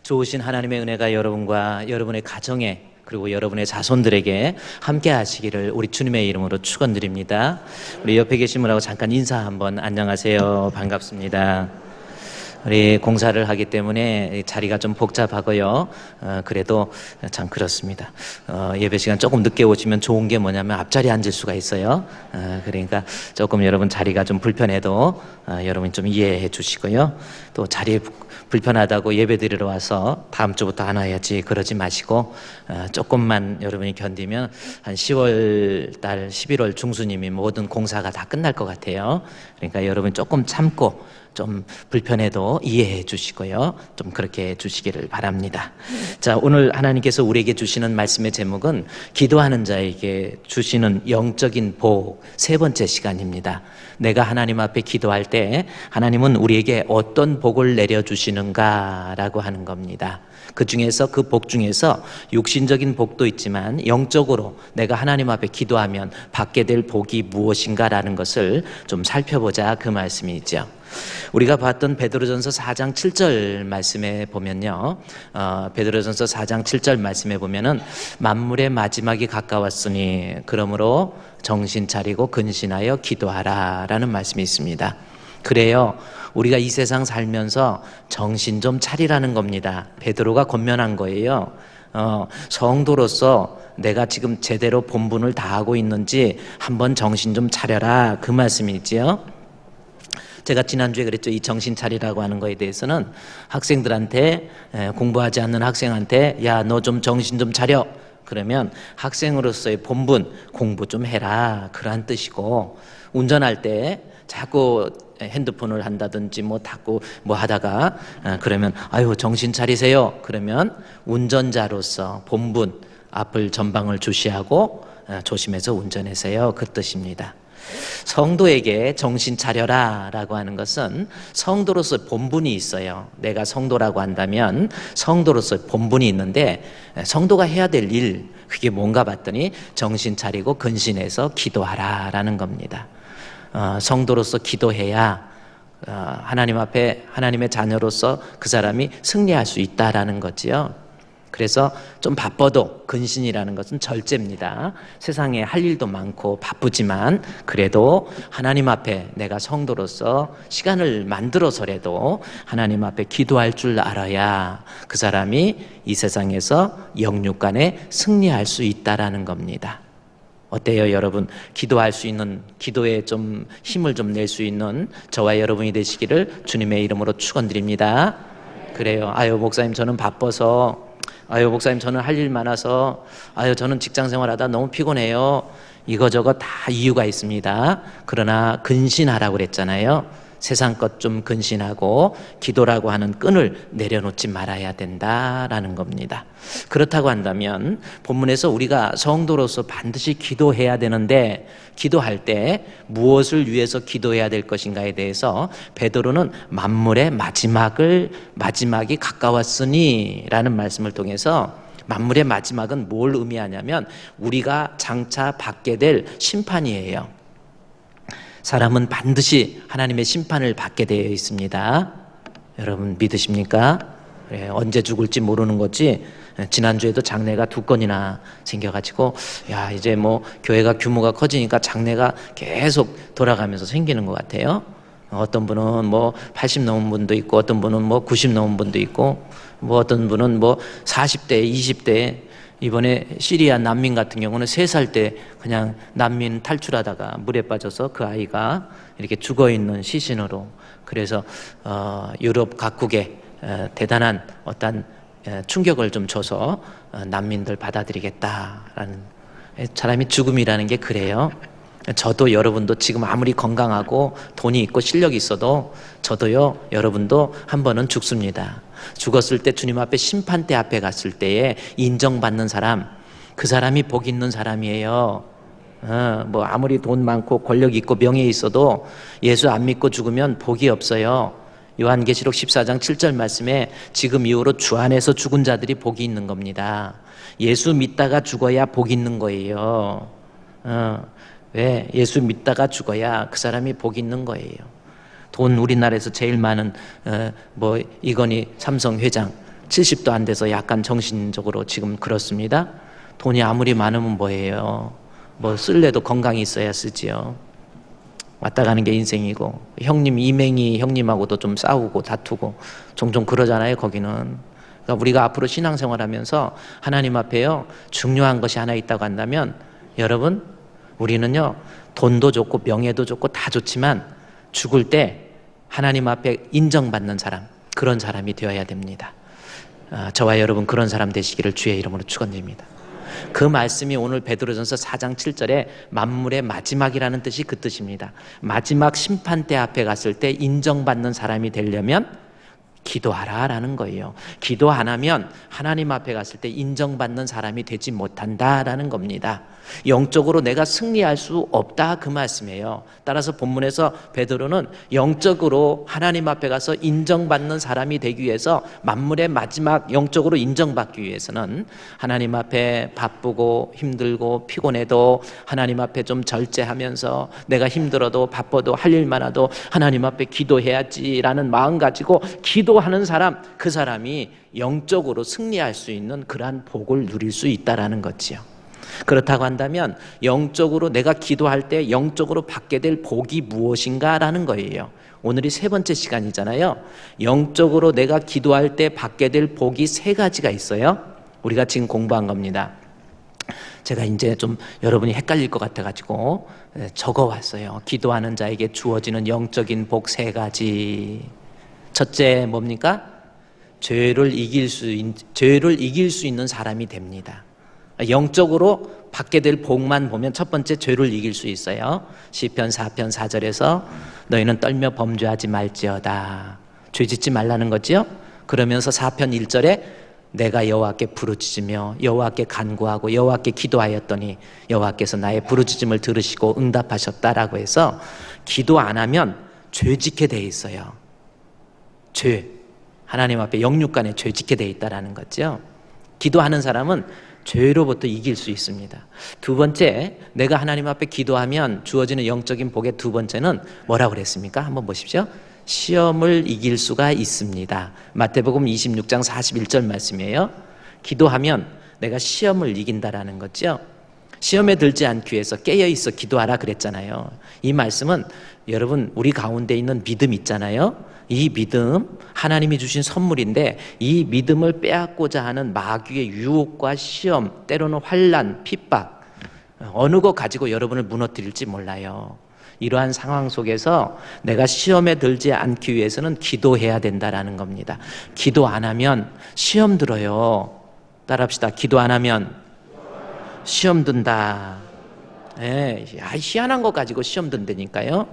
좋으신 하나님의 은혜가 여러분과 여러분의 가정에 그리고 여러분의 자손들에게 함께 하시기를 우리 주님의 이름으로 축원드립니다. 우리 옆에 계신 분하고 잠깐 인사 한번. 안녕하세요. 반갑습니다. 우리 공사를 하기 때문에 자리가 좀 복잡하고요. 그래도 참 그렇습니다. 예배 시간 조금 늦게 오시면 좋은 게 뭐냐면 앞자리에 앉을 수가 있어요. 그러니까 조금 여러분 자리가 좀 불편해도 여러분 좀 이해해 주시고요. 또 자리 불편하다고 예배 드리러 와서 다음 주부터 안 와야지 그러지 마시고 조금만 여러분이 견디면 한 10월 달 11월 중순이면 모든 공사가 다 끝날 것 같아요. 그러니까 여러분 조금 참고 좀 불편해도 이해해 주시고요. 좀 그렇게 해 주시기를 바랍니다. 자, 오늘 하나님께서 우리에게 주시는 말씀의 제목은 기도하는 자에게 주시는 영적인 복, 세 번째 시간입니다. 내가 하나님 앞에 기도할 때 하나님은 우리에게 어떤 복을 내려주시는가라고 하는 겁니다. 그 중에서 그 복 중에서 육신적인 복도 있지만 영적으로 내가 하나님 앞에 기도하면 받게 될 복이 무엇인가라는 것을 좀 살펴보자, 그 말씀이죠. 우리가 봤던 베드로전서 4장 7절 말씀에 보면요, 베드로전서 4장 7절 말씀에 보면은 만물의 마지막이 가까웠으니 그러므로 정신 차리고 근신하여 기도하라 라는 말씀이 있습니다. 그래요, 우리가 이 세상 살면서 정신 좀 차리라는 겁니다. 베드로가 권면한 거예요. 성도로서 내가 지금 제대로 본분을 다하고 있는지 한번 정신 좀 차려라, 그 말씀이지요. 제가 지난주에 그랬죠. 이 정신 차리라고 하는 거에 대해서는 학생들한테, 공부하지 않는 학생한테 야, 너 좀 정신 좀 차려, 그러면 학생으로서의 본분 공부 좀 해라, 그러한 뜻이고, 운전할 때 자꾸 핸드폰을 한다든지 뭐 자꾸 뭐 하다가 그러면 아유 정신 차리세요, 그러면 운전자로서 본분, 앞을 전방을 주시하고 조심해서 운전하세요, 그 뜻입니다. 성도에게 정신 차려라 라고 하는 것은 성도로서 본분이 있어요. 내가 성도라고 한다면 성도로서 본분이 있는데, 성도가 해야 될 일, 그게 뭔가 봤더니 정신 차리고 근신해서 기도하라 라는 겁니다. 성도로서 기도해야 하나님 앞에 하나님의 자녀로서 그 사람이 승리할 수 있다라는 거지요. 그래서 좀 바빠도 근신이라는 것은 절제입니다. 세상에 할 일도 많고 바쁘지만 그래도 하나님 앞에 내가 성도로서 시간을 만들어서라도 하나님 앞에 기도할 줄 알아야 그 사람이 이 세상에서 영육간에 승리할 수 있다라는 겁니다. 어때요, 여러분? 기도할 수 있는, 기도에 좀 힘을 좀 낼 수 있는 저와 여러분이 되시기를 주님의 이름으로 축원드립니다. 그래요. 아유 목사님 저는 바빠서, 아유 목사님 저는 할 일 많아서, 아유 저는 직장생활하다 너무 피곤해요. 이거저거 다 이유가 있습니다. 그러나 근신하라고 그랬잖아요. 세상 것 좀 근신하고 기도라고 하는 끈을 내려놓지 말아야 된다라는 겁니다. 그렇다고 한다면 본문에서 우리가 성도로서 반드시 기도해야 되는데, 기도할 때 무엇을 위해서 기도해야 될 것인가에 대해서 베드로는 만물의 마지막이 가까웠으니 라는 말씀을 통해서, 만물의 마지막은 뭘 의미하냐면 우리가 장차 받게 될 심판이에요. 사람은 반드시 하나님의 심판을 받게 되어 있습니다. 여러분 믿으십니까? 그래, 언제 죽을지 모르는 거지. 지난주에도 장례가 2건이나 생겨가지고 야, 이제 뭐 교회가 규모가 커지니까 장례가 계속 돌아가면서 생기는 것 같아요. 어떤 분은 뭐 80 넘은 분도 있고, 어떤 분은 뭐 90 넘은 분도 있고, 뭐 어떤 분은 뭐 40대, 20대. 이번에 시리아 난민 같은 경우는 3살 때 그냥 난민 탈출하다가 물에 빠져서 그 아이가 이렇게 죽어있는 시신으로, 그래서 유럽 각국에 대단한 어떤 충격을 좀 줘서 난민들 받아들이겠다라는, 사람이 죽음이라는 게 그래요. 저도 여러분도 지금 아무리 건강하고 돈이 있고 실력이 있어도 저도요, 여러분도 한 번은 죽습니다. 죽었을 때 주님 앞에 심판대 앞에 갔을 때에 인정받는 사람, 그 사람이 복 있는 사람이에요. 뭐 아무리 돈 많고 권력 있고 명예 있어도 예수 안 믿고 죽으면 복이 없어요. 요한계시록 14장 7절 말씀에 지금 이후로 주 안에서 죽은 자들이 복이 있는 겁니다. 예수 믿다가 죽어야 복이 있는 거예요. 왜? 예수 믿다가 죽어야 그 사람이 복이 있는 거예요. 돈 우리나라에서 제일 많은 뭐 이건희 삼성 회장, 70도 안 돼서 약간 정신적으로 지금 그렇습니다. 돈이 아무리 많으면 뭐예요? 뭐 쓸래도 건강이 있어야 쓰지요. 왔다 가는 게 인생이고, 형님 이맹이 형님하고도 좀 싸우고 다투고 종종 그러잖아요. 거기는. 그러니까 우리가 앞으로 신앙생활하면서 하나님 앞에요 중요한 것이 하나 있다고 한다면, 여러분, 우리는요 돈도 좋고 명예도 좋고 다 좋지만 죽을 때 하나님 앞에 인정받는 사람, 그런 사람이 되어야 됩니다. 저와 여러분 그런 사람 되시기를 주의 이름으로 축원드립니다. 그 말씀이 오늘 베드로전서 4장 7절에 만물의 마지막이라는 뜻이 그 뜻입니다. 마지막 심판대 앞에 갔을 때 인정받는 사람이 되려면 기도하라 라는 거예요. 기도 안 하면 하나님 앞에 갔을 때 인정받는 사람이 되지 못한다라는 겁니다. 영적으로 내가 승리할 수 없다, 그 말씀이에요. 따라서 본문에서 베드로는 영적으로 하나님 앞에 가서 인정받는 사람이 되기 위해서, 만물의 마지막 영적으로 인정받기 위해서는 하나님 앞에 바쁘고 힘들고 피곤해도 하나님 앞에 좀 절제하면서, 내가 힘들어도 바빠도 할 일 많아도 하나님 앞에 기도해야지라는 마음 가지고 기도하는 사람, 그 사람이 영적으로 승리할 수 있는 그러한 복을 누릴 수 있다라는 거지요. 그렇다고 한다면 영적으로 내가 기도할 때 영적으로 받게 될 복이 무엇인가라는 거예요. 오늘이 세 번째 시간이잖아요. 영적으로 내가 기도할 때 받게 될 복이 세 가지가 있어요. 우리가 지금 공부한 겁니다. 제가 이제 좀 여러분이 헷갈릴 것 같아가지고 적어왔어요. 기도하는 자에게 주어지는 영적인 복 세 가지. 첫째 뭡니까? 죄를 이길 수 있는 사람이 됩니다. 영적으로 받게 될 복만 보면 첫 번째, 죄를 이길 수 있어요. 시편 4편 4절에서 너희는 떨며 범죄하지 말지어다. 죄 짓지 말라는 거죠. 그러면서 4편 1절에 내가 여호와께 부르짖으며 여호와께 간구하고 여호와께 기도하였더니 여호와께서 나의 부르짖음을 들으시고 응답하셨다라고 해서, 기도 안 하면 죄 짓게 돼 있어요. 죄, 하나님 앞에 영육간에 죄 짓게 돼 있다라는 거죠. 기도하는 사람은 죄로부터 이길 수 있습니다. 두 번째, 내가 하나님 앞에 기도하면 주어지는 영적인 복의 두 번째는 뭐라고 그랬습니까? 한번 보십시오. 시험을 이길 수가 있습니다. 마태복음 26장 41절 말씀이에요. 기도하면 내가 시험을 이긴다라는 거죠. 시험에 들지 않기 위해서 깨어있어 기도하라 그랬잖아요. 이 말씀은 여러분, 우리 가운데 있는 믿음 있잖아요. 이 믿음, 하나님이 주신 선물인데 이 믿음을 빼앗고자 하는 마귀의 유혹과 시험, 때로는 환난, 핍박, 어느 것 가지고 여러분을 무너뜨릴지 몰라요. 이러한 상황 속에서 내가 시험에 들지 않기 위해서는 기도해야 된다라는 겁니다. 기도 안 하면 시험 들어요. 따라합시다. 기도 안 하면 시험 든다. 예, 희한한 거 가지고 시험 든다니까요.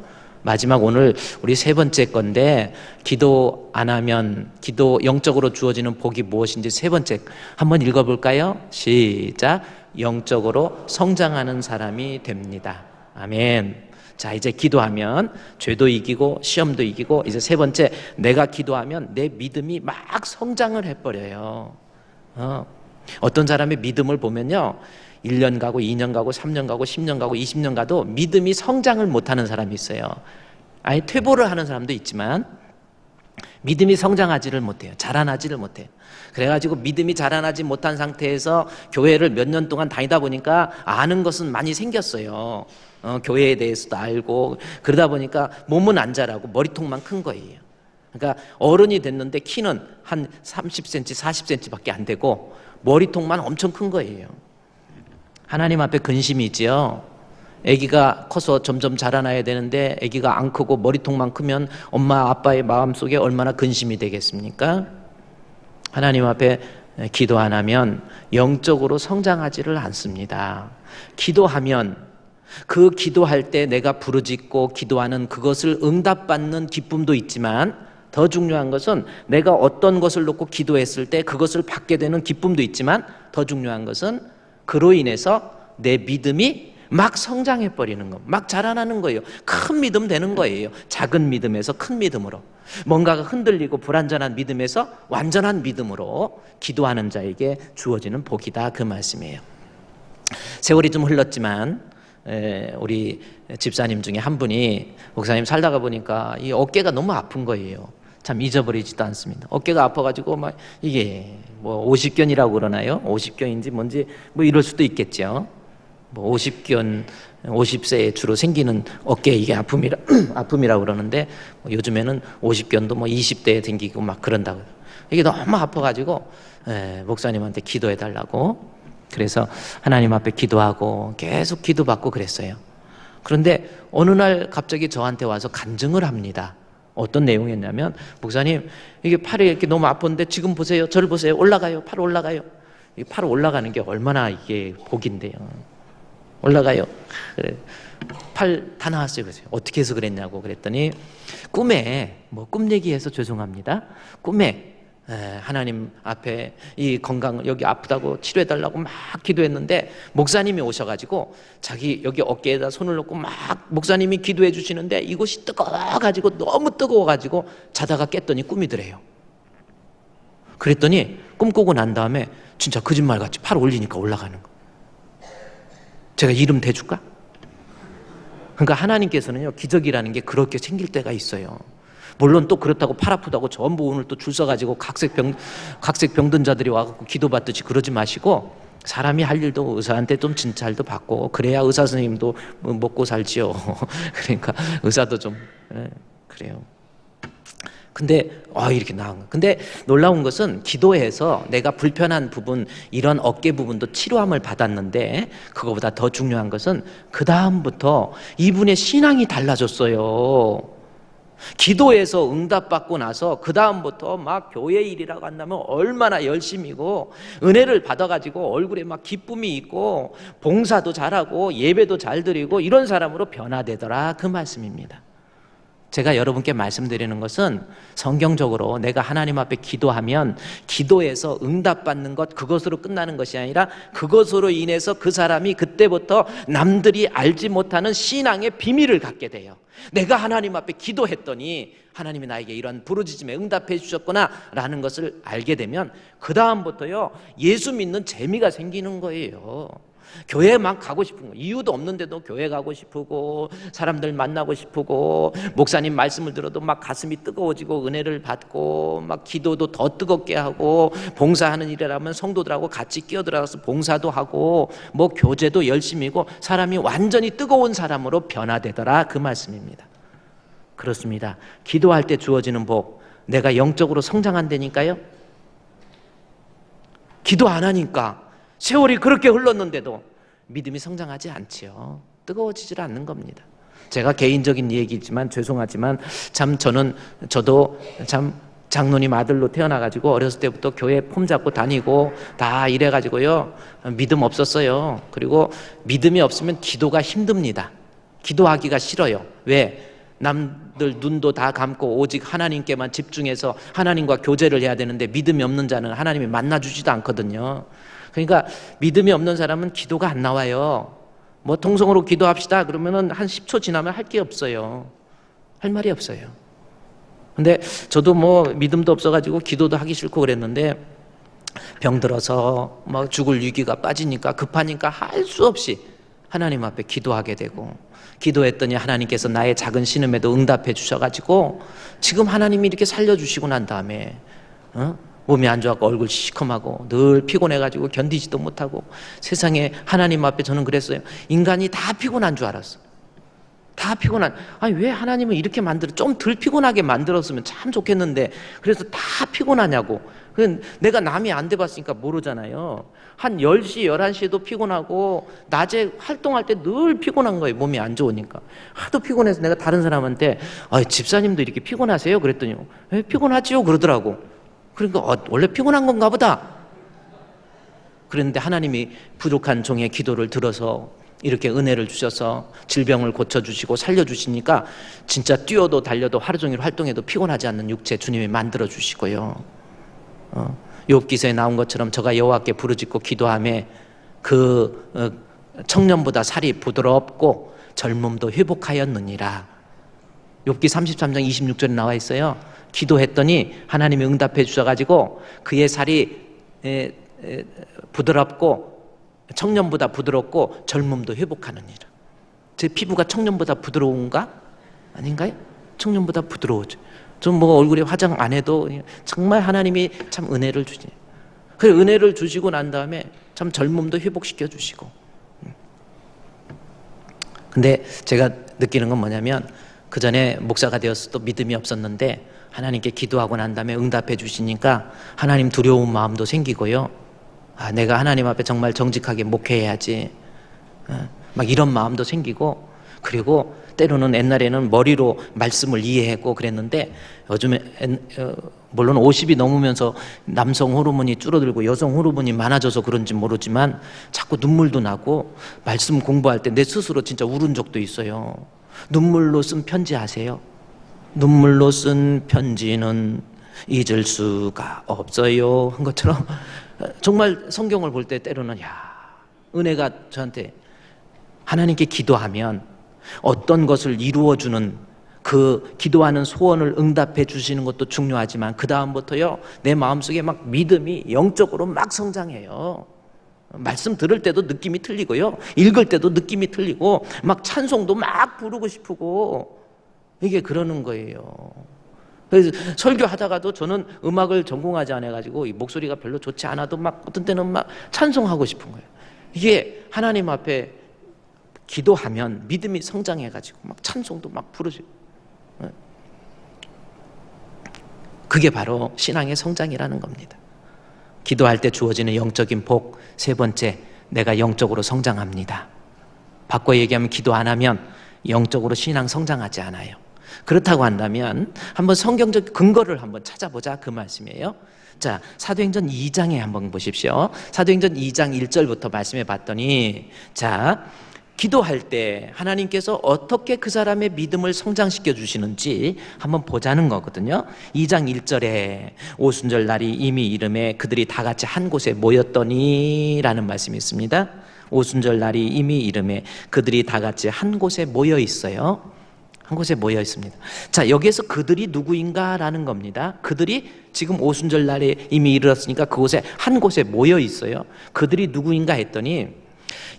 마지막 오늘 우리 세 번째 건데, 기도 안 하면 영적으로 주어지는 복이 무엇인지 세 번째 한번 읽어볼까요? 시작. 영적으로 성장하는 사람이 됩니다. 아멘. 자, 이제 기도하면 죄도 이기고 시험도 이기고, 이제 세 번째, 내가 기도하면 내 믿음이 막 성장을 해버려요. 어떤 사람의 믿음을 보면요, 1년 가고 2년 가고 3년 가고 10년 가고 20년 가도 믿음이 성장을 못하는 사람이 있어요. 아예 퇴보를 하는 사람도 있지만 믿음이 성장하지를 못해요. 자라나지를 못해요. 그래가지고 믿음이 자라나지 못한 상태에서 교회를 몇 년 동안 다니다 보니까 아는 것은 많이 생겼어요. 교회에 대해서도 알고, 그러다 보니까 몸은 안 자라고 머리통만 큰 거예요. 그러니까 어른이 됐는데 키는 한 30cm, 40cm밖에 안 되고 머리통만 엄청 큰 거예요. 하나님 앞에 근심이 있지요. 아기가 커서 점점 자라나야 되는데 아기가 안 크고 머리통만 크면 엄마 아빠의 마음속에 얼마나 근심이 되겠습니까? 하나님 앞에 기도 안 하면 영적으로 성장하지를 않습니다. 기도하면 그 기도할 때 내가 부르짖고 기도하는 그것을 응답받는 기쁨도 있지만, 더 중요한 것은 내가 어떤 것을 놓고 기도했을 때 그것을 받게 되는 기쁨도 있지만, 더 중요한 것은 그로 인해서 내 믿음이 막 성장해버리는 거, 막 자라나는 거예요. 큰 믿음 되는 거예요. 작은 믿음에서 큰 믿음으로, 뭔가가 흔들리고 불완전한 믿음에서 완전한 믿음으로 기도하는 자에게 주어지는 복이다, 그 말씀이에요. 세월이 좀 흘렀지만 우리 집사님 중에 한 분이, 목사님 살다가 보니까 이 어깨가 너무 아픈 거예요. 참 잊어버리지도 않습니다. 어깨가 아파가지고 막 이게 뭐 50견이라고 그러나요? 50견인지 뭔지 뭐 이럴 수도 있겠죠. 뭐 50견, 50세에 주로 생기는 어깨에 이게 아픔이라고 그러는데 요즘에는 50견도 뭐 20대에 생기고 막 그런다고요. 이게 너무 아파가지고 목사님한테 기도해달라고 그래서 하나님 앞에 기도하고 계속 기도받고 그랬어요. 그런데 어느 날 갑자기 저한테 와서 간증을 합니다. 어떤 내용이었냐면 목사님 이게 팔이 이렇게 너무 아픈데 지금 보세요. 저를 보세요. 올라가요. 팔 올라가요. 이 팔 올라가는 게 얼마나 이게 복인데요. 올라가요. 그래. 팔 다 나왔어요. 그래서 어떻게 해서 그랬냐고 그랬더니 꿈에 뭐 꿈 얘기해서 죄송합니다. 꿈에 하나님 앞에 이 건강 여기 아프다고 치료해달라고 막 기도했는데 목사님이 오셔가지고 자기 여기 어깨에다 손을 놓고 막 목사님이 기도해 주시는데 이곳이 뜨거워가지고 너무 뜨거워가지고 자다가 깼더니 꿈이더래요. 그랬더니 꿈꾸고 난 다음에 진짜 거짓말같이 팔 올리니까 올라가는 거. 제가 이름 대줄까? 그러니까 하나님께서는요 기적이라는 게 그렇게 생길 때가 있어요. 물론 또 그렇다고 팔 아프다고 전부 오늘 또 줄 서가지고 각색 병든 자들이 와갖고 기도받듯이 그러지 마시고 사람이 할 일도 의사한테 좀 진찰도 받고 그래야 의사 선생님도 먹고 살지요. 그러니까 의사도 좀 그래요. 근데 이렇게 나온 거. 근데 놀라운 것은 기도해서 내가 불편한 부분 이런 어깨 부분도 치료함을 받았는데 그거보다 더 중요한 것은 그 다음부터 이분의 신앙이 달라졌어요. 기도해서 응답받고 나서 그 다음부터 막 교회 일이라고 한다면 얼마나 열심이고 은혜를 받아가지고 얼굴에 막 기쁨이 있고 봉사도 잘하고 예배도 잘 드리고 이런 사람으로 변화되더라 그 말씀입니다. 제가 여러분께 말씀드리는 것은 성경적으로 내가 하나님 앞에 기도하면 기도해서 응답받는 것 그것으로 끝나는 것이 아니라 그것으로 인해서 그 사람이 그때부터 남들이 알지 못하는 신앙의 비밀을 갖게 돼요. 내가 하나님 앞에 기도했더니 하나님이 나에게 이런 부르짖음에 응답해 주셨구나 라는 것을 알게 되면 그 다음부터요 예수 믿는 재미가 생기는 거예요. 교회만 가고 싶은 거 이유도 없는데도 교회 가고 싶고 사람들 만나고 싶고 목사님 말씀을 들어도 막 가슴이 뜨거워지고 은혜를 받고 막 기도도 더 뜨겁게 하고 봉사하는 일이라면 성도들하고 같이 끼어들어가서 봉사도 하고 뭐 교제도 열심히고 사람이 완전히 뜨거운 사람으로 변화되더라 그 말씀입니다. 그렇습니다. 기도할 때 주어지는 복 내가 영적으로 성장한다니까요. 기도 안 하니까 세월이 그렇게 흘렀는데도 믿음이 성장하지 않지요. 뜨거워지질 않는 겁니다. 제가 개인적인 얘기지만 죄송하지만 참 저도 참 장로님 아들로 태어나가지고 어렸을 때부터 교회 폼 잡고 다니고 다 이래가지고요 믿음 없었어요. 그리고 믿음이 없으면 기도가 힘듭니다. 기도하기가 싫어요. 왜? 남들 눈도 다 감고 오직 하나님께만 집중해서 하나님과 교제를 해야 되는데 믿음이 없는 자는 하나님이 만나주지도 않거든요. 그러니까 믿음이 없는 사람은 기도가 안 나와요. 뭐 통성으로 기도합시다 그러면은 한 10초 지나면 할 게 없어요. 할 말이 없어요. 근데 저도 뭐 믿음도 없어가지고 기도도 하기 싫고 그랬는데 병들어서 막 죽을 위기가 빠지니까 급하니까 할 수 없이 하나님 앞에 기도하게 되고 기도했더니 하나님께서 나의 작은 신음에도 응답해 주셔가지고 지금 하나님이 이렇게 살려주시고 난 다음에 몸이 안 좋아서 얼굴 시커하고 늘 피곤해가지고 견디지도 못하고 세상에 하나님 앞에 저는 그랬어요. 인간이 다 피곤한 줄 알았어. 다 피곤한. 아니 왜 하나님은 이렇게 좀 덜 피곤하게 만들었으면 참 좋겠는데 그래서 다 피곤하냐고. 내가 남이 안 돼봤으니까 모르잖아요. 한 10시, 11시에도 피곤하고 낮에 활동할 때 늘 피곤한 거예요. 몸이 안 좋으니까. 하도 피곤해서 내가 다른 사람한테 집사님도 이렇게 피곤하세요? 그랬더니 피곤하지요? 그러더라고. 그러니까 원래 피곤한 건가 보다. 그런데 하나님이 부족한 종의 기도를 들어서 이렇게 은혜를 주셔서 질병을 고쳐주시고 살려주시니까 진짜 뛰어도 달려도 하루 종일 활동해도 피곤하지 않는 육체 주님이 만들어 주시고요. 욥기서에 나온 것처럼 저가 여호와께 부르짖고 기도하며 그 청년보다 살이 부드럽고 젊음도 회복하였느니라. 욥기 33장 26절에 나와 있어요. 기도했더니 하나님이 응답해 주셔가지고 그의 살이 부드럽고 청년보다 부드럽고 젊음도 회복하느니라. 제 피부가 청년보다 부드러운가? 아닌가요? 청년보다 부드러워져. 좀 뭐 얼굴에 화장 안 해도 정말 하나님이 참 은혜를 주지. 그 은혜를 주시고 난 다음에 참 젊음도 회복시켜 주시고. 근데 제가 느끼는 건 뭐냐면 그 전에 목사가 되었어도 믿음이 없었는데 하나님께 기도하고 난 다음에 응답해 주시니까 하나님 두려운 마음도 생기고요. 아, 내가 하나님 앞에 정말 정직하게 목회해야지. 막 이런 마음도 생기고, 그리고 때로는 옛날에는 머리로 말씀을 이해하고 그랬는데 요즘에 물론 50이 넘으면서 남성 호르몬이 줄어들고 여성 호르몬이 많아져서 그런지 모르지만 자꾸 눈물도 나고 말씀 공부할 때 내 스스로 진짜 울은 적도 있어요. 눈물로 쓴 편지 아세요? 눈물로 쓴 편지는 잊을 수가 없어요 한 것처럼 정말 성경을 볼 때 때로는 은혜가 저한테 하나님께 기도하면 어떤 것을 이루어주는 그 기도하는 소원을 응답해 주시는 것도 중요하지만 그 다음부터요 내 마음속에 막 믿음이 영적으로 막 성장해요. 말씀 들을 때도 느낌이 틀리고요, 읽을 때도 느낌이 틀리고 막 찬송도 막 부르고 싶고 이게 그러는 거예요. 그래서 설교하다가도 저는 음악을 전공하지 않아가지고 이 목소리가 별로 좋지 않아도 막 어떤 때는 막 찬송하고 싶은 거예요. 이게 하나님 앞에 기도하면 믿음이 성장해가지고 막 찬송도 막 부르시고, 그게 바로 신앙의 성장이라는 겁니다. 기도할 때 주어지는 영적인 복. 세 번째, 내가 영적으로 성장합니다. 바꿔 얘기하면 기도 안 하면 영적으로 신앙 성장하지 않아요. 그렇다고 한다면 한번 성경적 근거를 한번 찾아보자 그 말씀이에요. 자, 사도행전 2장에 한번 보십시오. 사도행전 2장 1절부터 말씀해 봤더니, 자, 기도할 때 하나님께서 어떻게 그 사람의 믿음을 성장시켜 주시는지 한번 보자는 거거든요. 2장 1절에 오순절 날이 이미 이름에 그들이 다 같이 한 곳에 모였더니 라는 말씀이 있습니다. 오순절 날이 이미 이름에 그들이 다 같이 한 곳에 모여 있어요. 한 곳에 모여 있습니다. 자, 여기에서 그들이 누구인가 라는 겁니다. 그들이 지금 오순절 날에 이미 이르렀으니까 그곳에 한 곳에 모여 있어요. 그들이 누구인가 했더니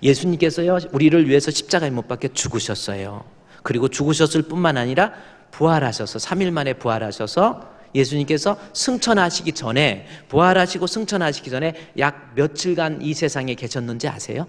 예수님께서요 우리를 위해서 십자가에 못 박혀 죽으셨어요. 그리고 죽으셨을 뿐만 아니라 부활하셔서 3일 만에 부활하셔서 예수님께서 승천하시기 전에, 부활하시고 승천하시기 전에 약 며칠간 이 세상에 계셨는지 아세요?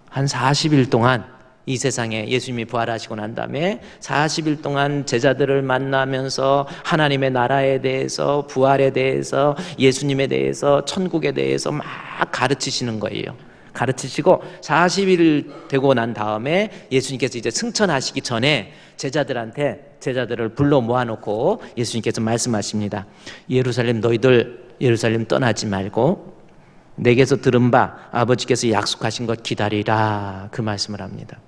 한 40일 동안 이 세상에 예수님이 부활하시고 난 다음에 40일 동안 제자들을 만나면서 하나님의 나라에 대해서, 부활에 대해서, 예수님에 대해서, 천국에 대해서 막 가르치시는 거예요. 가르치시고 40일 되고 난 다음에 예수님께서 이제 승천하시기 전에 제자들을 불러 모아놓고 예수님께서 말씀하십니다. 예루살렘, 너희들 예루살렘 떠나지 말고 내게서 들은 바 아버지께서 약속하신 것 기다리라, 그 말씀을 합니다.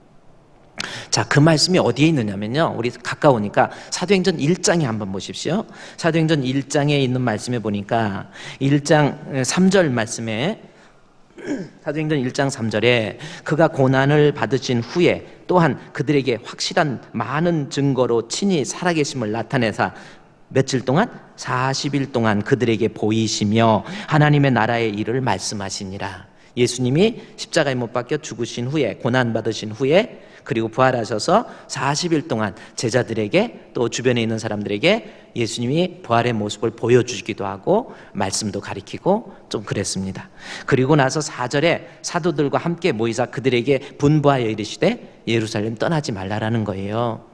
자, 그 말씀이 어디에 있느냐면요, 우리 가까우니까 사도행전 1장에 한번 보십시오. 사도행전 1장에 있는 말씀에 보니까 1장 3절 말씀에, 사도행전 1장 3절에 그가 고난을 받으신 후에 또한 그들에게 확실한 많은 증거로 친히 살아계심을 나타내사 며칠 동안? 40일 동안 그들에게 보이시며 하나님의 나라의 일을 말씀하시니라. 예수님이 십자가에 못 박혀 죽으신 후에, 고난 받으신 후에, 그리고 부활하셔서 40일 동안 제자들에게 또 주변에 있는 사람들에게 예수님이 부활의 모습을 보여주시기도 하고 말씀도 가리키고 좀 그랬습니다. 그리고 나서 4절에 사도들과 함께 모이사 그들에게 분부하여 이르시되 예루살렘 떠나지 말라라는 거예요.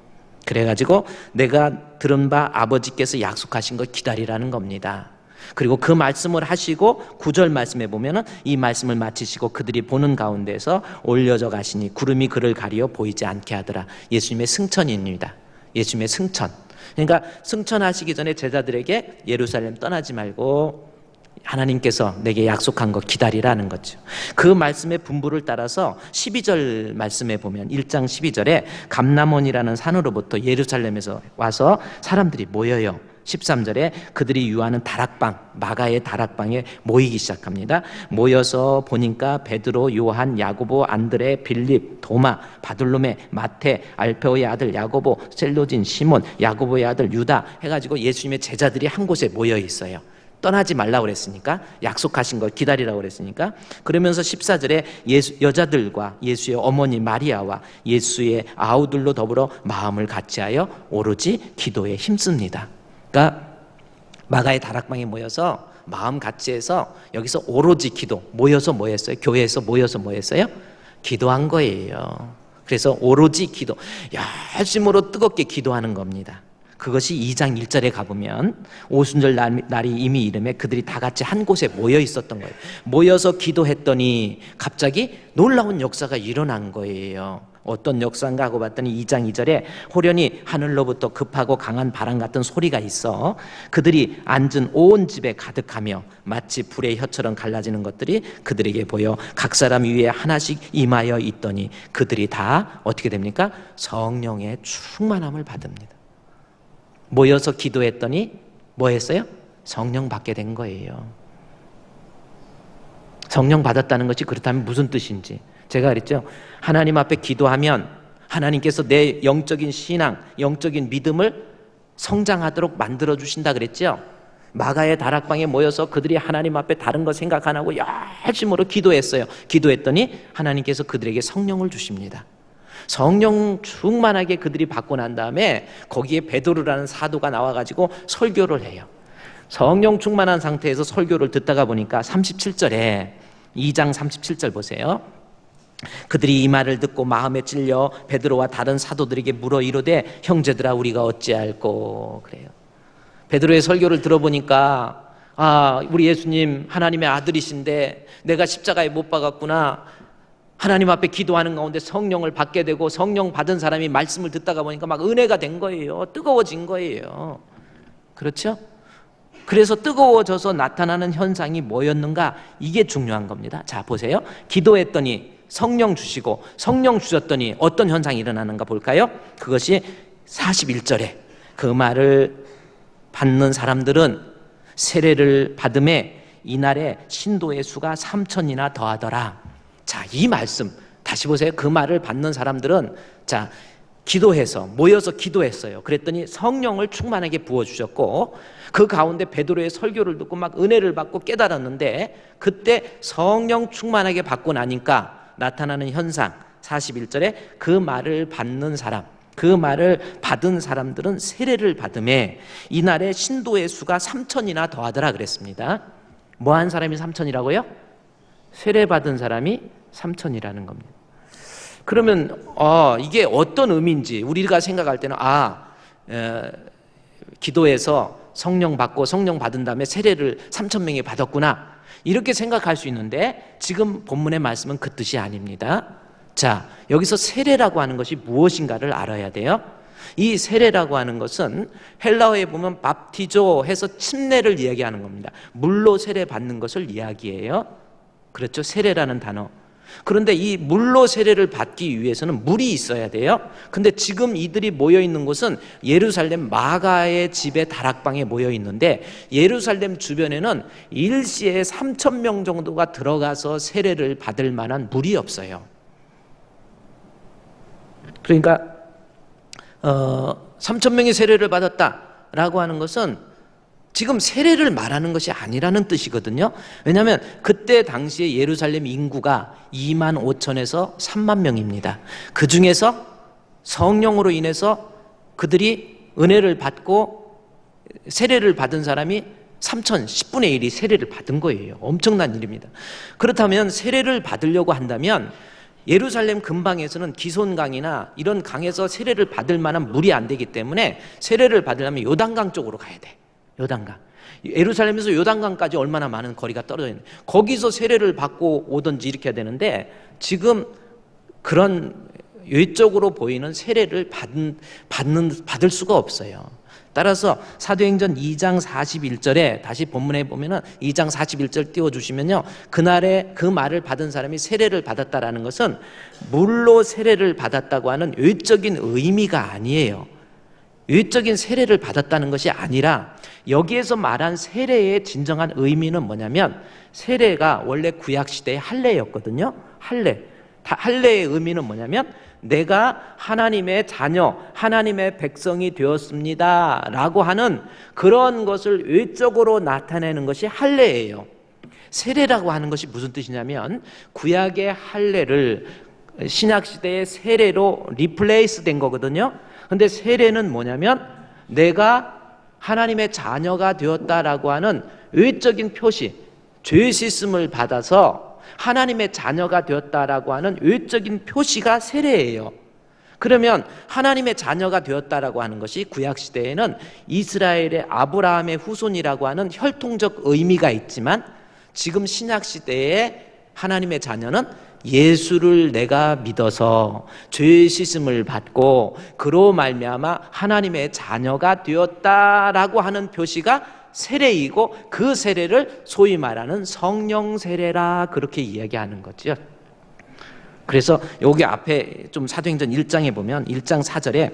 그래가지고 내가 들은 바 아버지께서 약속하신 것 기다리라는 겁니다. 그리고 그 말씀을 하시고 9절 말씀에 보면은 이 말씀을 마치시고 그들이 보는 가운데서 올려져 가시니 구름이 그를 가리어 보이지 않게 하더라. 예수님의 승천입니다. 예수님의 승천. 그러니까 승천하시기 전에 제자들에게 예루살렘 떠나지 말고 하나님께서 내게 약속한 거 기다리라는 거죠. 그 말씀의 분부를 따라서 12절 말씀에 보면 1장 12절에 감람원이라는 산으로부터 예루살렘에서 와서 사람들이 모여요. 13절에 그들이 유하는 다락방, 마가의 다락방에 모이기 시작합니다. 모여서 보니까 베드로, 요한, 야고보, 안드레, 빌립, 도마, 바돌로메, 마태, 알페오의 아들 야고보, 셀로진, 시몬, 야고보의 아들 유다 해가지고 예수님의 제자들이 한 곳에 모여 있어요. 떠나지 말라고 그랬으니까, 약속하신 걸 기다리라고 그랬으니까. 그러면서 14절에 여자들과 예수의 어머니 마리아와 예수의 아우들로 더불어 마음을 같이하여 오로지 기도에 힘씁니다. 그러니까 마가의 다락방에 모여서 마음 같이해서 여기서 오로지 기도, 모여서 뭐 했어요? 교회에서 모여서 뭐 했어요? 기도한 거예요. 그래서 오로지 기도, 열심으로 뜨겁게 기도하는 겁니다. 그것이 2장 1절에 가보면 오순절 날이 이미 이름에 그들이 다 같이 한 곳에 모여 있었던 거예요. 모여서 기도했더니 갑자기 놀라운 역사가 일어난 거예요. 어떤 역사인가 하고 봤더니 2장 2절에 호련히 하늘로부터 급하고 강한 바람 같은 소리가 있어 그들이 앉은 온 집에 가득하며 마치 불의 혀처럼 갈라지는 것들이 그들에게 보여 각 사람 위에 하나씩 임하여 있더니 그들이 다 어떻게 됩니까? 성령의 충만함을 받습니다. 모여서 기도했더니 뭐 했어요? 성령 받게 된 거예요. 성령 받았다는 것이 그렇다면 무슨 뜻인지 제가 그랬죠. 하나님 앞에 기도하면 하나님께서 내 영적인 신앙, 영적인 믿음을 성장하도록 만들어 주신다 그랬죠. 마가의 다락방에 모여서 그들이 하나님 앞에 다른 거 생각 안 하고 열심으로 기도했어요. 기도했더니 하나님께서 그들에게 성령을 주십니다. 성령 충만하게 그들이 받고 난 다음에 거기에 베드로라는 사도가 나와가지고 설교를 해요. 성령 충만한 상태에서 설교를 듣다가 보니까 37절에 2장 37절 보세요. 그들이 이 말을 듣고 마음에 찔려 베드로와 다른 사도들에게 물어 이르되 형제들아 우리가 어찌할꼬 그래요. 베드로의 설교를 들어보니까 우리 예수님 하나님의 아들이신데 내가 십자가에 못 박았구나. 하나님 앞에 기도하는 가운데 성령을 받게 되고 성령 받은 사람이 말씀을 듣다가 보니까 막 은혜가 된 거예요. 뜨거워진 거예요. 그렇죠? 그래서 뜨거워져서 나타나는 현상이 뭐였는가? 이게 중요한 겁니다. 자, 보세요. 기도했더니 성령 주시고 성령 주셨더니 어떤 현상이 일어나는가 볼까요? 그것이 41절에 그 말을 받는 사람들은 세례를 받음에 이날에 신도의 수가 3,000이나 더하더라. 자, 이 말씀 다시 보세요. 그 말을 받는 사람들은 자, 기도해서 모여서 기도했어요. 그랬더니 성령을 충만하게 부어주셨고 그 가운데 베드로의 설교를 듣고 막 은혜를 받고 깨달았는데 그때 성령 충만하게 받고 나니까 나타나는 현상 41절에 그 말을 받는 사람, 그 말을 받은 사람들은 세례를 받음에 이날에 신도의 수가 3,000이나 더하더라 그랬습니다. 뭐 한 사람이 3,000이라고요? 세례 받은 사람이 3,000이라는 겁니다. 그러면 이게 어떤 의미인지 우리가 생각할 때는 기도해서 성령 받고 성령 받은 다음에 세례를 3,000명이 받았구나 이렇게 생각할 수 있는데 지금 본문의 말씀은 그 뜻이 아닙니다. 자, 여기서 세례라고 하는 것이 무엇인가를 알아야 돼요. 이 세례라고 하는 것은 헬라어에 보면 밥티조 해서 침례를 이야기하는 겁니다. 물로 세례 받는 것을 이야기해요. 그렇죠? 세례라는 단어. 그런데 이 물로 세례를 받기 위해서는 물이 있어야 돼요. 근데 지금 이들이 모여 있는 곳은 예루살렘 마가의 집의 다락방에 모여 있는데 예루살렘 주변에는 일시에 3,000명 정도가 들어가서 세례를 받을 만한 물이 없어요. 그러니까 3,000명이 세례를 받았다라고 하는 것은 지금 세례를 말하는 것이 아니라는 뜻이거든요. 왜냐하면 그때 당시에 예루살렘 인구가 25,000에서 3만 명입니다. 그 중에서 성령으로 인해서 그들이 은혜를 받고 세례를 받은 사람이 3,000, 10분의 1이 세례를 받은 거예요. 엄청난 일입니다. 그렇다면 세례를 받으려고 한다면 예루살렘 근방에서는 기손강이나 이런 강에서 세례를 받을 만한 물이 안 되기 때문에 세례를 받으려면 요단강 쪽으로 가야 돼. 요단강. 예루살렘에서 요단강까지 얼마나 많은 거리가 떨어져 있는 거기서 세례를 받고 오든지 이렇게 해야 되는데 지금 그런 외적으로 보이는 세례를 받을 수가 없어요. 따라서 사도행전 2장 41절에 다시 본문에 보면은 2장 41절 띄워주시면요. 그날에 그 말을 받은 사람이 세례를 받았다라는 것은 물로 세례를 받았다고 하는 외적인 의미가 아니에요. 외적인 세례를 받았다는 것이 아니라 여기에서 말한 세례의 진정한 의미는 뭐냐면 세례가 원래 구약시대의 할례였거든요. 할례. 할례의 의미는 뭐냐면 내가 하나님의 자녀, 하나님의 백성이 되었습니다 라고 하는 그런 것을 외적으로 나타내는 것이 할례예요. 세례라고 하는 것이 무슨 뜻이냐면 구약의 할례를 신약시대의 세례로 리플레이스 된 거거든요. 근데 세례는 뭐냐면 내가 하나님의 자녀가 되었다라고 하는 외적인 표시, 죄 씻음을 받아서 하나님의 자녀가 되었다라고 하는 외적인 표시가 세례예요. 그러면 하나님의 자녀가 되었다라고 하는 것이 구약시대에는 이스라엘의 아브라함의 후손이라고 하는 혈통적 의미가 있지만 지금 신약시대에 하나님의 자녀는 예수를 내가 믿어서 죄 씻음을 받고 그로 말미암아 하나님의 자녀가 되었다라고 하는 표시가 세례이고 그 세례를 소위 말하는 성령 세례라 그렇게 이야기하는 거죠. 그래서 여기 앞에 좀 사도행전 1장에 보면 1장 4절에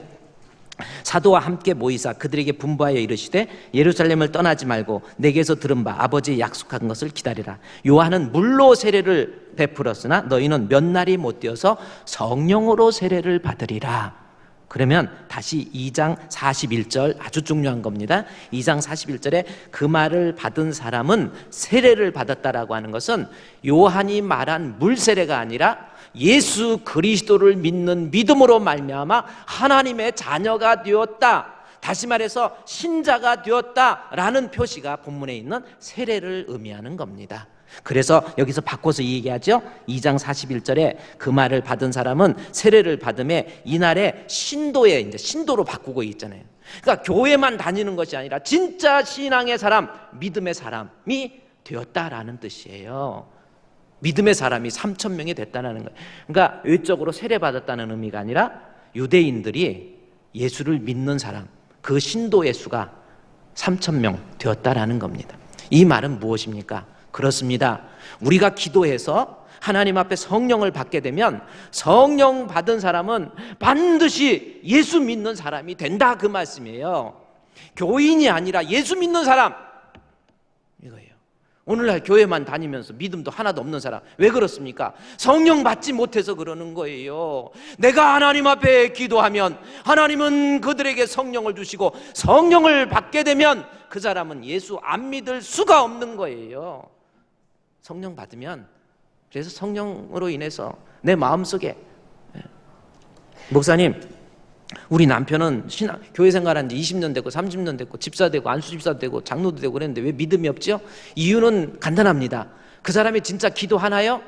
사도와 함께 모이사 그들에게 분부하여 이르시되 예루살렘을 떠나지 말고 내게서 들은 바 아버지의 약속한 것을 기다리라. 요한은 물로 세례를 베풀었으나 너희는 몇 날이 못 되어서 성령으로 세례를 받으리라. 그러면 다시 2장 41절 아주 중요한 겁니다. 2장 41절에 그 말을 받은 사람은 세례를 받았다라고 하는 것은 요한이 말한 물 세례가 아니라 예수 그리스도를 믿는 믿음으로 말미암아 하나님의 자녀가 되었다, 다시 말해서 신자가 되었다라는 표시가 본문에 있는 세례를 의미하는 겁니다. 그래서 여기서 바꿔서 얘기하죠. 2장 41절에 그 말을 받은 사람은 세례를 받음에 이날에 이제 신도로 바꾸고 있잖아요. 그러니까 교회만 다니는 것이 아니라 진짜 신앙의 사람, 믿음의 사람이 되었다라는 뜻이에요. 믿음의 사람이 3,000명이 됐다는 거예요. 그러니까 외적으로 세례받았다는 의미가 아니라 유대인들이 예수를 믿는 사람, 그 신도의 수가 3,000명 되었다라는 겁니다. 이 말은 무엇입니까? 그렇습니다. 우리가 기도해서 하나님 앞에 성령을 받게 되면 성령 받은 사람은 반드시 예수 믿는 사람이 된다 그 말씀이에요. 교인이 아니라 예수 믿는 사람, 이거예요. 오늘날 교회만 다니면서 믿음도 하나도 없는 사람, 왜 그렇습니까? 성령 받지 못해서 그러는 거예요. 내가 하나님 앞에 기도하면 하나님은 그들에게 성령을 주시고 성령을 받게 되면 그 사람은 예수 안 믿을 수가 없는 거예요. 성령 받으면, 그래서 성령으로 인해서 내 마음속에, 목사님 우리 남편은 교회 생활한 지 20년 됐고 30년 됐고 집사 되고 안수집사 되고 장로도 되고 그랬는데 왜 믿음이 없죠? 이유는 간단합니다. 그 사람이 진짜 기도하나요?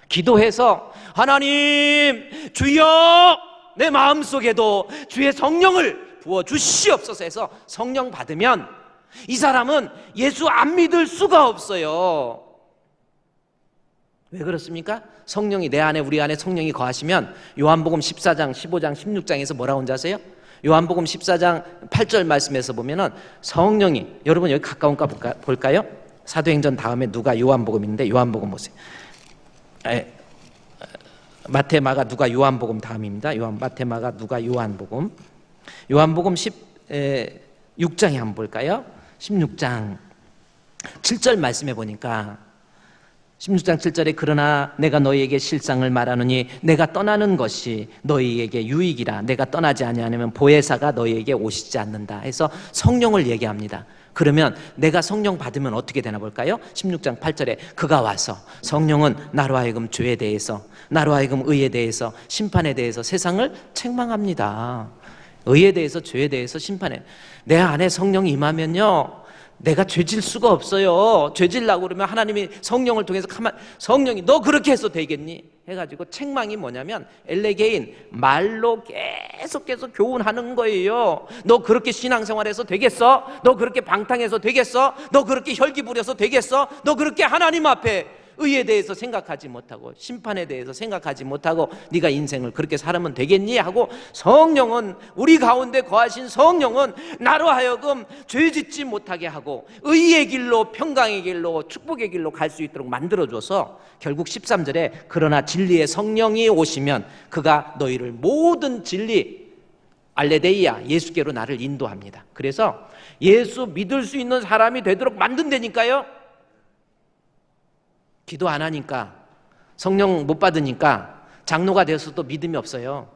기도해서 하나님 주여 내 마음속에도 주의 성령을 부어주시옵소서 해서 성령 받으면 이 사람은 예수 안 믿을 수가 없어요. 왜 그렇습니까? 성령이 내 안에, 우리 안에 성령이 거하시면 요한복음 14장 15장 16장에서 뭐라고 하는지 아세요? 요한복음 14장 8절 말씀에서 보면은 성령이, 여러분 여기 가까운 거 볼까요? 사도행전 다음에 누가 요한복음인데, 요한복음 보세요. 마태, 마가, 누가 요한복음 다음입니다. 마태, 마가, 누가 요한복음. 요한복음 16장에 한번 볼까요? 16장 7절 말씀해 보니까 16장 7절에 그러나 내가 너희에게 실상을 말하노니 내가 떠나는 것이 너희에게 유익이라. 내가 떠나지 아니하면 보혜사가 너희에게 오시지 않는다 해서 성령을 얘기합니다. 그러면 내가 성령 받으면 어떻게 되나 볼까요? 16장 8절에 그가 와서, 성령은 나로 하여금 죄에 대해서, 나로 하여금 의에 대해서, 심판에 대해서 세상을 책망합니다. 의에 대해서, 죄에 대해서, 심판에. 내 안에 성령이 임하면요 내가 죄질 수가 없어요. 죄질라고 그러면 하나님이 성령을 통해서 성령이 너 그렇게 해서 되겠니? 해가지고 책망이 뭐냐면 엘레게인, 말로 계속 교훈하는 거예요. 너 그렇게 신앙생활해서 되겠어? 너 그렇게 방탕해서 되겠어? 너 그렇게 혈기 부려서 되겠어? 너 그렇게 하나님 앞에 의에 대해서 생각하지 못하고 심판에 대해서 생각하지 못하고 네가 인생을 그렇게 살면 되겠니? 하고 성령은, 우리 가운데 거하신 성령은 나로 하여금 죄짓지 못하게 하고 의의 길로, 평강의 길로, 축복의 길로 갈 수 있도록 만들어줘서 결국 13절에 그러나 진리의 성령이 오시면 그가 너희를 모든 진리, 알레데이아, 예수께로 나를 인도합니다. 그래서 예수 믿을 수 있는 사람이 되도록 만든다니까요. 기도 안 하니까 성령 못 받으니까 장로가 되어서도 믿음이 없어요.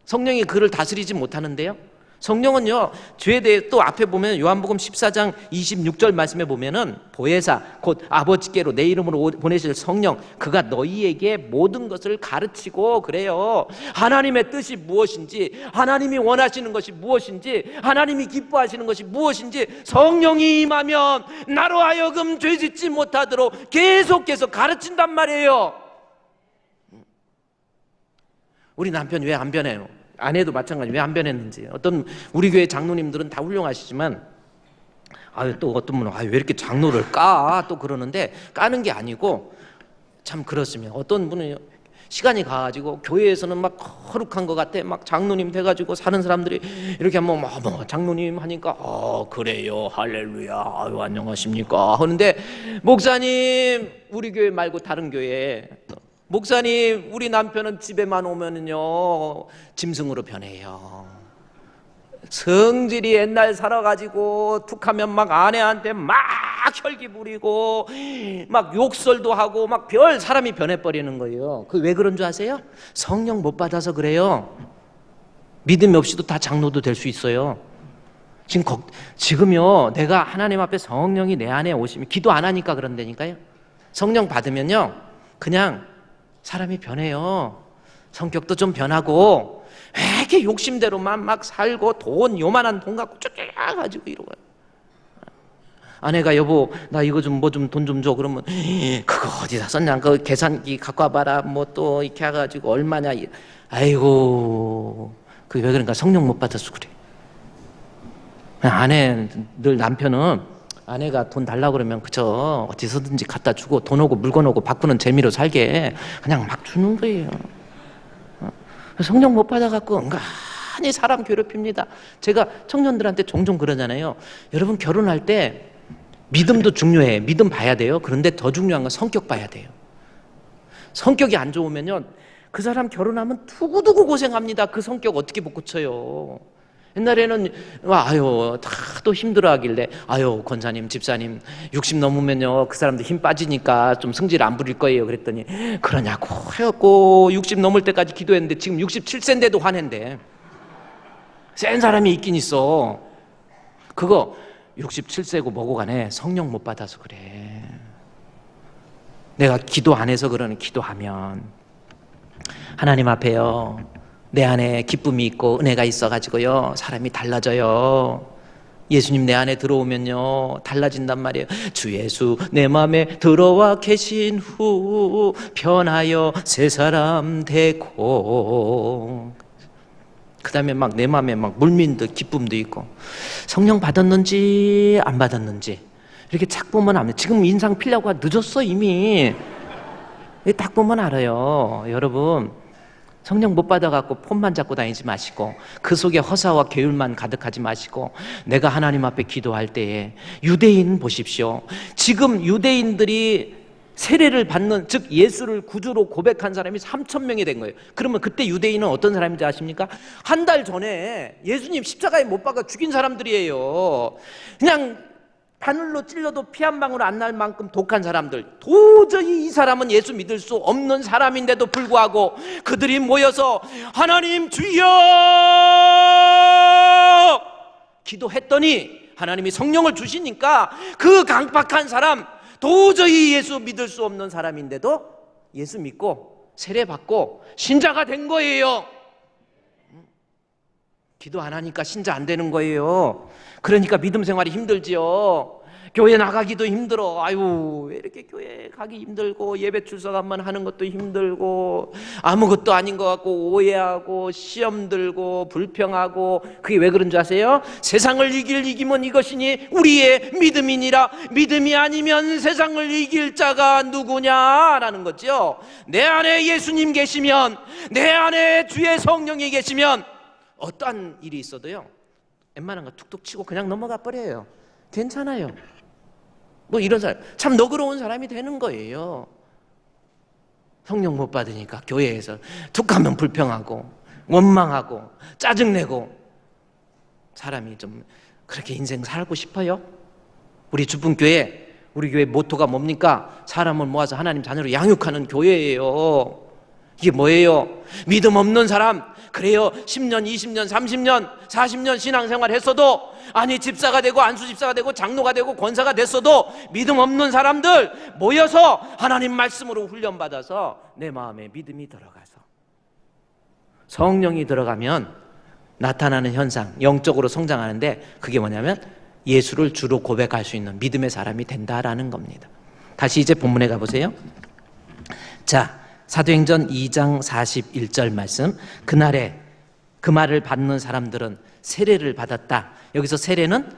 성령이 그를 다스리지 못하는데요. 성령은요, 죄에 대해 또 앞에 보면 요한복음 14장 26절 말씀에 보면은 보혜사 곧 아버지께로 내 이름으로 보내실 성령, 그가 너희에게 모든 것을 가르치고 그래요. 하나님의 뜻이 무엇인지, 하나님이 원하시는 것이 무엇인지, 하나님이 기뻐하시는 것이 무엇인지 성령이 임하면 나로 하여금 죄짓지 못하도록 계속해서 가르친단 말이에요. 우리 남편 왜 안 변해요? 아내도 마찬가지. 왜 안 변했는지. 어떤 우리 교회 장로님들은 다 훌륭하시지만 또 어떤 분은 왜 이렇게 장로를 까? 또 그러는데 까는 게 아니고 참 그렇습니다. 어떤 분은 시간이 가가지고 교회에서는 막 거룩한 것 같아. 막 장로님 돼가지고 사는 사람들이 이렇게 한번 장로님 하니까 그래요 할렐루야 아유 안녕하십니까 하는데 목사님 우리 교회 말고 다른 교회 목사님 우리 남편은 집에만 오면은요 짐승으로 변해요. 성질이 옛날 살아가지고 툭하면 막 아내한테 막 혈기 부리고 막 욕설도 하고 막 별 사람이 변해버리는 거예요. 그 왜 그런 줄 아세요? 성령 못 받아서 그래요. 믿음 없이도 다 장로도 될 수 있어요. 지금요 내가 하나님 앞에 성령이 내 안에 오시면 기도 안 하니까 그런다니까요. 성령 받으면요 그냥 사람이 변해요. 성격도 좀 변하고 왜 이렇게 욕심대로만 막 살고 돈 요만한 돈 갖고 쫓겨야 가지고 이러고 아내가 여보 나 이거 좀 뭐 좀 돈 좀 줘 그러면 그거 어디다 썼냐 그 계산기 갖고 와봐라 뭐 또 이렇게 해가지고 얼마냐 아이고 그게 왜 그런가 성령 못 받아서 그래. 아내 늘 남편은 아내가 돈 달라고 그러면 그저 어디서든지 갖다 주고 돈 오고 물건 오고 바꾸는 재미로 살게 그냥 막 주는 거예요. 성령 못 받아갖고 은근히 사람 괴롭힙니다. 제가 청년들한테 종종 그러잖아요. 여러분 결혼할 때 믿음도 중요해. 믿음 봐야 돼요. 그런데 더 중요한 건 성격 봐야 돼요. 성격이 안 좋으면요 그 사람 결혼하면 두고두고 고생합니다. 그 성격 어떻게 못 고쳐요. 옛날에는 다또 힘들어하길래 권사님 집사님 60 넘으면요 그 사람들 힘 빠지니까 좀 성질 안 부릴 거예요 그랬더니 그러냐고 해갖고 60 넘을 때까지 기도했는데 지금 67세인데도 화낸대. 센 사람이 있긴 있어. 그거 67세고 뭐고 간에 성령 못 받아서 그래. 내가 기도 안 해서 그러는 기도하면 하나님 앞에요 내 안에 기쁨이 있고 은혜가 있어가지고요 사람이 달라져요. 예수님 내 안에 들어오면요 달라진단 말이에요. 주 예수 내 마음에 들어와 계신 후 변하여 새 사람 되고 그 다음에 막 내 마음에 막 물민도 기쁨도 있고 성령 받았는지 안 받았는지 이렇게 착 보면 압니다. 지금 인상 필려고 늦었어 이미. 딱 보면 알아요. 여러분 성령 못 받아갖고 폰만 잡고 다니지 마시고 그 속에 허사와 게을만 가득하지 마시고 내가 하나님 앞에 기도할 때에 유대인 보십시오. 지금 유대인들이 세례를 받는 즉 예수를 구주로 고백한 사람이 3,000명이 된 거예요. 그러면 그때 유대인은 어떤 사람인지 아십니까? 한 달 전에 예수님 십자가에 못 박아 죽인 사람들이에요. 그냥 바늘로 찔러도 피 한 방울 안 날 만큼 독한 사람들. 도저히 이 사람은 예수 믿을 수 없는 사람인데도 불구하고 그들이 모여서 하나님 주여 기도했더니 하나님이 성령을 주시니까 그 강팍한 사람 도저히 예수 믿을 수 없는 사람인데도 예수 믿고 세례받고 신자가 된 거예요. 기도 안 하니까 신자 안 되는 거예요. 그러니까 믿음 생활이 힘들지요. 교회 나가기도 힘들어. 왜 이렇게 교회 가기 힘들고 예배 출석만 하는 것도 힘들고 아무것도 아닌 것 같고 오해하고 시험 들고 불평하고 그게 왜 그런 줄 아세요? 세상을 이기면 이것이니 우리의 믿음이니라. 믿음이 아니면 세상을 이길 자가 누구냐라는 거죠. 내 안에 예수님 계시면 내 안에 주의 성령이 계시면 어떠한 일이 있어도요 웬만한 거 툭툭 치고 그냥 넘어가 버려요. 괜찮아요. 뭐 이런 사람 참 너그러운 사람이 되는 거예요. 성령 못 받으니까 교회에서 툭하면 불평하고 원망하고 짜증내고 사람이 좀 그렇게 인생 살고 싶어요? 우리 주분교회 우리 교회 모토가 뭡니까? 사람을 모아서 하나님 자녀로 양육하는 교회예요. 이게 뭐예요? 믿음 없는 사람, 그래요 10년, 20년, 30년, 40년 신앙생활 했어도, 아니 집사가 되고 안수집사가 되고 장로가 되고 권사가 됐어도 믿음 없는 사람들 모여서 하나님 말씀으로 훈련받아서 내 마음에 믿음이 들어가서 성령이 들어가면 나타나는 현상, 영적으로 성장하는데, 그게 뭐냐면 예수를 주로 고백할 수 있는 믿음의 사람이 된다라는 겁니다. 다시 이제 본문에 가보세요. 자, 사도행전 2장 41절 말씀. 그날에 그 말을 받는 사람들은 세례를 받았다. 여기서 세례는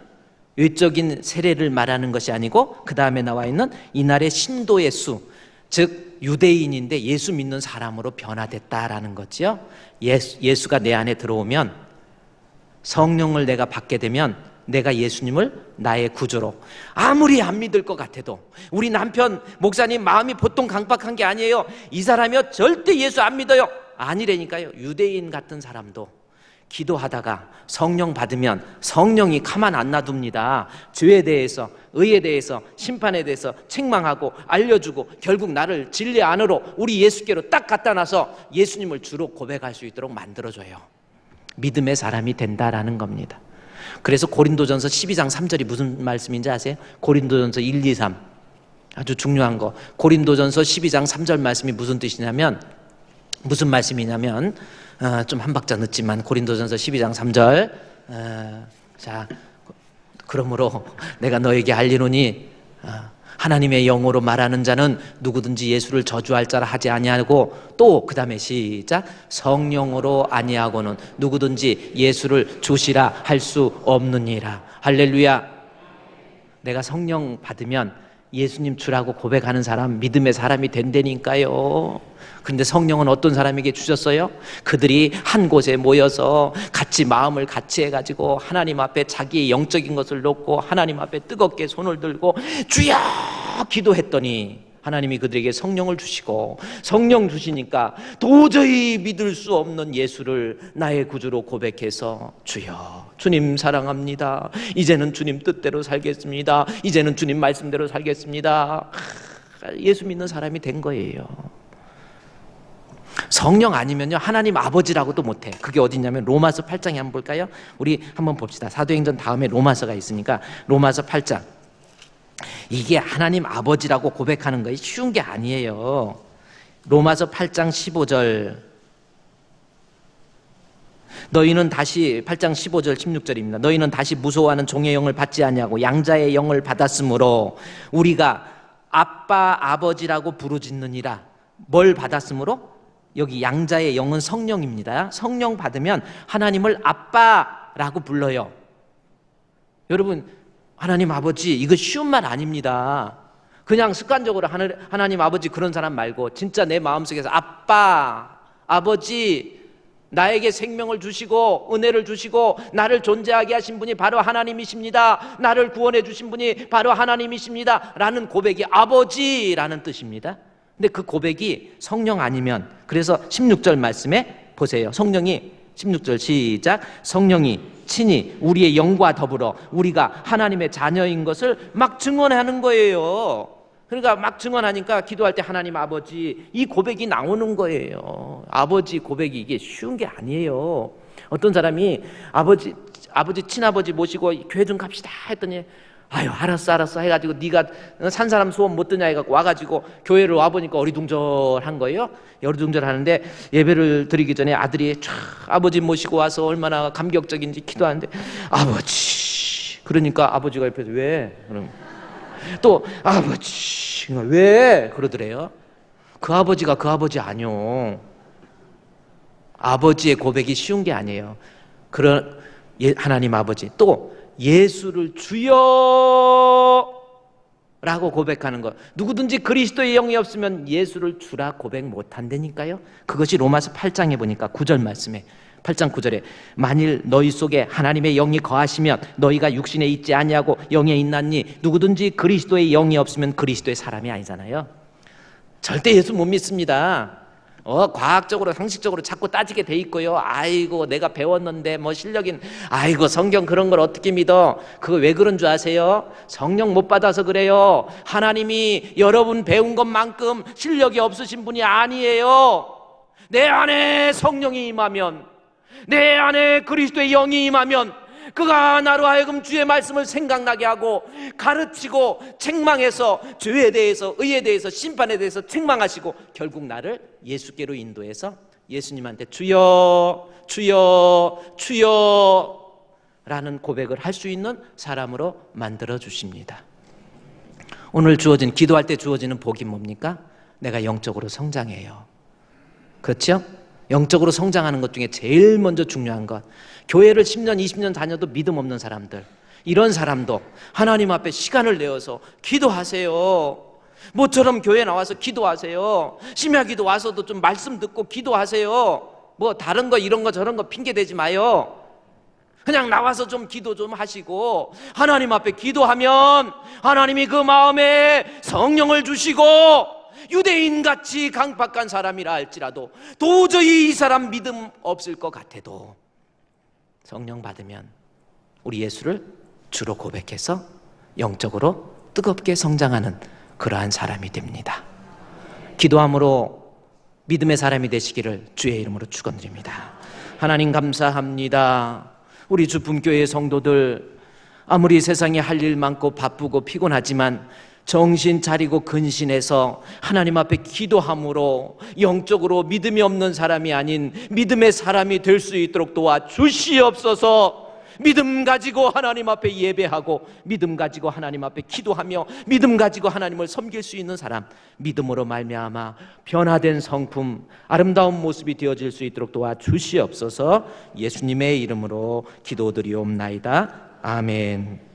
외적인 세례를 말하는 것이 아니고 그 다음에 나와 있는 이날의 신도의 수, 즉 유대인인데 예수 믿는 사람으로 변화됐다라는 거죠. 예수가 내 안에 들어오면, 성령을 내가 받게 되면 내가 예수님을 나의 구주로, 아무리 안 믿을 것 같아도, 우리 남편 목사님 마음이 보통 강박한 게 아니에요. 이 사람이요 절대 예수 안 믿어요, 아니라니까요. 유대인 같은 사람도 기도하다가 성령 받으면 성령이 가만 안 놔둡니다. 죄에 대해서, 의에 대해서, 심판에 대해서 책망하고 알려주고 결국 나를 진리 안으로 우리 예수께로 딱 갖다 놔서 예수님을 주로 고백할 수 있도록 만들어줘요. 믿음의 사람이 된다라는 겁니다. 그래서 고린도전서 12장 3절이 무슨 말씀인지 아세요? 고린도전서 1, 2, 3 아주 중요한 거. 고린도전서 12장 3절 말씀이 무슨 뜻이냐면, 무슨 말씀이냐면, 좀 한 박자 늦지만 고린도전서 12장 3절, 자, 그러므로 내가 너에게 알리노니 하나님의 영으로 말하는 자는 누구든지 예수를 저주할 자라 하지 아니하고, 또 그 다음에 시작, 성령으로 아니하고는 누구든지 예수를 주시라 할 수 없느니라. 할렐루야. 내가 성령 받으면 예수님 주라고 고백하는 사람, 믿음의 사람이 된다니까요. 그런데 성령은 어떤 사람에게 주셨어요? 그들이 한 곳에 모여서 같이 마음을 같이 해가지고 하나님 앞에 자기의 영적인 것을 놓고 하나님 앞에 뜨겁게 손을 들고 주여 기도했더니 하나님이 그들에게 성령을 주시고, 성령 주시니까 도저히 믿을 수 없는 예수를 나의 구주로 고백해서 주여 주님 사랑합니다, 이제는 주님 뜻대로 살겠습니다, 이제는 주님 말씀대로 살겠습니다, 예수 믿는 사람이 된 거예요. 성령 아니면요 하나님 아버지라고도 못해. 그게 어디냐면 로마서 8장에 한번 볼까요? 우리 한번 봅시다. 사도행전 다음에 로마서가 있으니까 로마서 8장. 이게 하나님 아버지라고 고백하는 것이 쉬운 게 아니에요. 로마서 8장 15절. 너희는 다시, 8장 15절 16절입니다. 너희는 다시 무서워하는 종의 영을 받지 아니하고 양자의 영을 받았으므로 우리가 아빠 아버지라고 부르짖느니라. 뭘 받았으므로? 여기 양자의 영은 성령입니다. 성령 받으면 하나님을 아빠라고 불러요. 여러분, 하나님 아버지, 이거 쉬운 말 아닙니다. 그냥 습관적으로 하나님 아버지 그런 사람 말고 진짜 내 마음속에서 아빠, 아버지, 나에게 생명을 주시고 은혜를 주시고 나를 존재하게 하신 분이 바로 하나님이십니다, 나를 구원해 주신 분이 바로 하나님이십니다 라는 고백이 아버지라는 뜻입니다. 근데 그 고백이 성령 아니면, 그래서 16절 말씀에 보세요. 성령이, 16절 시작, 성령이 친히 우리의 영과 더불어 우리가 하나님의 자녀인 것을 막 증언하는 거예요. 그러니까 막 증언하니까 기도할 때 하나님 아버지, 이 고백이 나오는 거예요. 아버지 고백이 이게 쉬운 게 아니에요. 어떤 사람이 아버지 친아버지 모시고 교회 좀 갑시다 했더니 아유 알았어 해가지고 네가 산 사람 소원 못 듣냐 해갖고 와가지고 교회를 와보니까 어리둥절한 거예요. 어리둥절하는데 예배를 드리기 전에 아들이 쫙 아버지 모시고 와서 얼마나 감격적인지 기도하는데 아버지, 그러니까 아버지가 옆에서 왜? 그럼 또 아버지 왜? 그러더래요. 그 아버지가 그 아버지 아니요. 아버지의 고백이 쉬운 게 아니에요. 그런 하나님 아버지, 또 예수를 주여 라고 고백하는 것. 누구든지 그리스도의 영이 없으면 예수를 주라 고백 못한다니까요. 그것이 로마서 8장에 보니까 9절 말씀에, 8장 9절에 만일 너희 속에 하나님의 영이 거하시면 너희가 육신에 있지 아니하고 영에 있나니, 누구든지 그리스도의 영이 없으면 그리스도의 사람이 아니잖아요. 절대 예수 못 믿습니다. 과학적으로 상식적으로 자꾸 따지게 돼 있고요. 아이고 내가 배웠는데 뭐 실력인 아이고 성경 그런 걸 어떻게 믿어? 그거 왜 그런 줄 아세요? 성령 못 받아서 그래요. 하나님이 여러분 배운 것만큼 실력이 없으신 분이 아니에요. 내 안에 성령이 임하면, 내 안에 그리스도의 영이 임하면 그가 나로 하여금 주의 말씀을 생각나게 하고 가르치고 책망해서 죄에 대해서, 의에 대해서, 심판에 대해서 책망하시고 결국 나를 예수께로 인도해서 예수님한테 주여 주여 주여 라는 고백을 할 수 있는 사람으로 만들어 주십니다. 오늘 주어진, 기도할 때 주어지는 복이 뭡니까? 내가 영적으로 성장해요. 그렇죠? 영적으로 성장하는 것 중에 제일 먼저 중요한 것, 교회를 10년 20년 다녀도 믿음 없는 사람들, 이런 사람도 하나님 앞에 시간을 내어서 기도하세요. 모처럼 교회 나와서 기도하세요. 심야기도 와서도 좀 말씀 듣고 기도하세요. 뭐 다른 거 이런 거 저런 거 핑계 대지 마요. 그냥 나와서 좀 기도 좀 하시고 하나님 앞에 기도하면 하나님이 그 마음에 성령을 주시고, 유대인같이 강박한 사람이라 할지라도 도저히 이 사람 믿음 없을 것 같아도 성령 받으면 우리 예수를 주로 고백해서 영적으로 뜨겁게 성장하는 그러한 사람이 됩니다. 기도함으로 믿음의 사람이 되시기를 주의 이름으로 축원드립니다. 하나님 감사합니다. 우리 주품교회 성도들 아무리 세상에 할 일 많고 바쁘고 피곤하지만 정신 차리고 근신해서 하나님 앞에 기도함으로 영적으로 믿음이 없는 사람이 아닌 믿음의 사람이 될 수 있도록 도와주시옵소서. 믿음 가지고 하나님 앞에 예배하고 믿음 가지고 하나님 앞에 기도하며 믿음 가지고 하나님을 섬길 수 있는 사람, 믿음으로 말미암아 변화된 성품, 아름다운 모습이 되어질 수 있도록 도와주시옵소서. 예수님의 이름으로 기도드리옵나이다. 아멘.